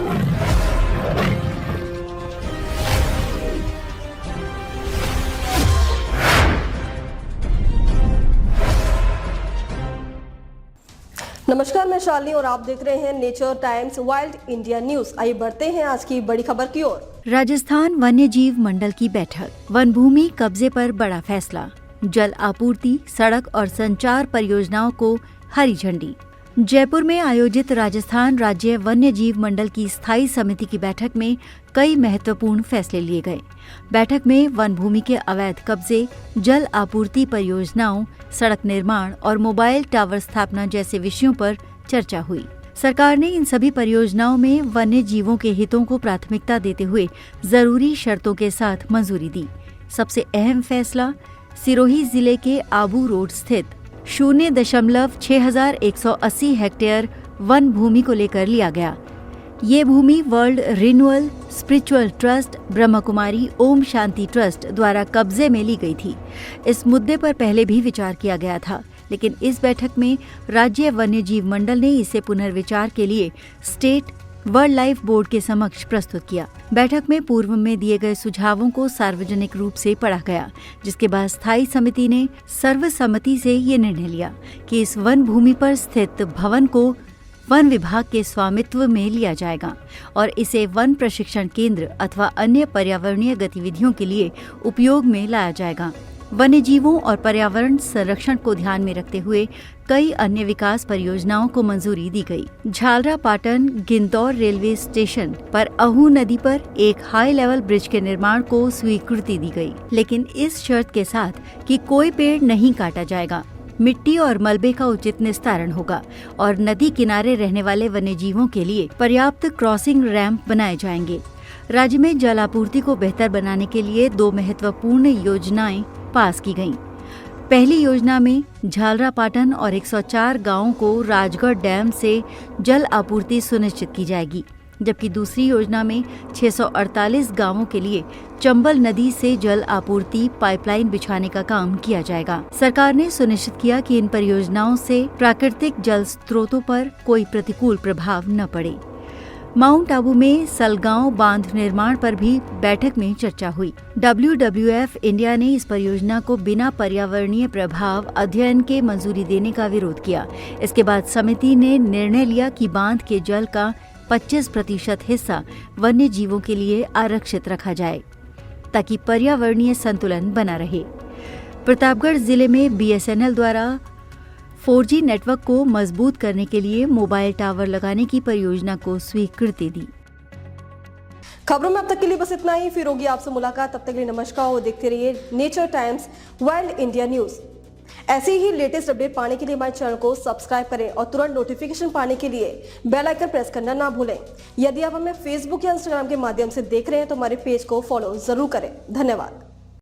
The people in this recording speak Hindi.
नमस्कार, मैं शालिनी और आप देख रहे हैं nature times wild India news. आइए बढ़ते हैं आज की बड़ी खबर की ओर। राजस्थान वन्य जीव मंडल की बैठक, वन भूमि कब्जे पर बड़ा फैसला, जल आपूर्ति, सड़क और संचार परियोजनाओं को हरी झंडी। जयपुर में आयोजित राजस्थान राज्य वन्य जीव मंडल की स्थायी समिति की बैठक में कई महत्वपूर्ण फैसले लिए गए। बैठक में वन भूमि के अवैध कब्जे, जल आपूर्ति परियोजनाओं, सड़क निर्माण और मोबाइल टावर स्थापना जैसे विषयों पर चर्चा हुई। सरकार ने इन सभी परियोजनाओं में वन्य जीवों के हितों को प्राथमिकता देते हुए जरूरी शर्तों के साथ मंजूरी दी। सबसे अहम फैसला सिरोही जिले के आबू रोड स्थित 0.6180 हेक्टेयर वन भूमि को लेकर लिया गया। ये भूमि world renewal spiritual trust, Brahma Kumari Om Shanti trust द्वारा कब्जे में ली गई थी। इस मुद्दे पर पहले भी विचार किया गया था, लेकिन इस बैठक में राज्य वन्य जीव मंडल ने इसे पुनर्विचार के लिए स्टेट वाइल्ड लाइफ बोर्ड के समक्ष प्रस्तुत किया। बैठक में पूर्व में दिए गए सुझावों को सार्वजनिक रूप से पढ़ा गया, जिसके बाद स्थायी समिति ने सर्वसम्मति से ये निर्णय लिया कि इस वन भूमि पर स्थित भवन को वन विभाग के स्वामित्व में लिया जाएगा और इसे वन प्रशिक्षण केंद्र अथवा अन्य पर्यावरणीय गतिविधियों के लिए उपयोग में लाया जाएगा। वन्य जीवों और पर्यावरण संरक्षण को ध्यान में रखते हुए कई अन्य विकास परियोजनाओं को मंजूरी दी गई। झालरा पाटन गिंदौर रेलवे स्टेशन पर अहू नदी पर एक हाई लेवल ब्रिज के निर्माण को स्वीकृति दी गई, लेकिन इस शर्त के साथ कि कोई पेड़ नहीं काटा जाएगा, मिट्टी और मलबे का उचित निस्तारण होगा और नदी किनारे रहने वाले वन्य जीवों के लिए पर्याप्त क्रॉसिंग रैंप बनाए जाएंगे। राज्य में जल आपूर्ति को बेहतर बनाने के लिए 2 महत्वपूर्ण योजनाएं पास की गईं। पहली योजना में झालरा पाटन और 104 गांवों को राजगढ़ डैम से जल आपूर्ति सुनिश्चित की जाएगी, जबकि दूसरी योजना में 648 गांवों के लिए चंबल नदी से जल आपूर्ति पाइपलाइन बिछाने का काम किया जाएगा। सरकार ने सुनिश्चित किया कि इन परियोजनाओं से प्राकृतिक जल स्रोतों पर कोई प्रतिकूल प्रभाव न पड़े। माउंट आबू में सलगांव बांध निर्माण पर भी बैठक में चर्चा हुई। WWF इंडिया ने इस परियोजना को बिना पर्यावरणीय प्रभाव अध्ययन के मंजूरी देने का विरोध किया। इसके बाद समिति ने निर्णय लिया कि बांध के जल का 25% हिस्सा वन्य जीवों के लिए आरक्षित रखा जाए ताकि पर्यावरणीय संतुलन बना रहे। प्रतापगढ़ जिले में BSNL द्वारा 4G नेटवर्क को मजबूत करने के लिए मोबाइल टावर लगाने की परियोजना को स्वीकृति दी। खबरों में अब तक के लिए बस इतना ही। फिर होगी आपसे मुलाकात, तब तक के लिए नमस्कार और देखते रहिए nature times wild India news. ऐसे ही लेटेस्ट अपडेट पाने के लिए हमारे चैनल को सब्सक्राइब करें और तुरंत नोटिफिकेशन पाने के लिए बेल आइकन प्रेस करना ना भूलें। यदि आप हमें फेसबुक या इंस्टाग्राम के माध्यम से देख रहे हैं तो हमारे पेज को फॉलो जरूर करें। धन्यवाद।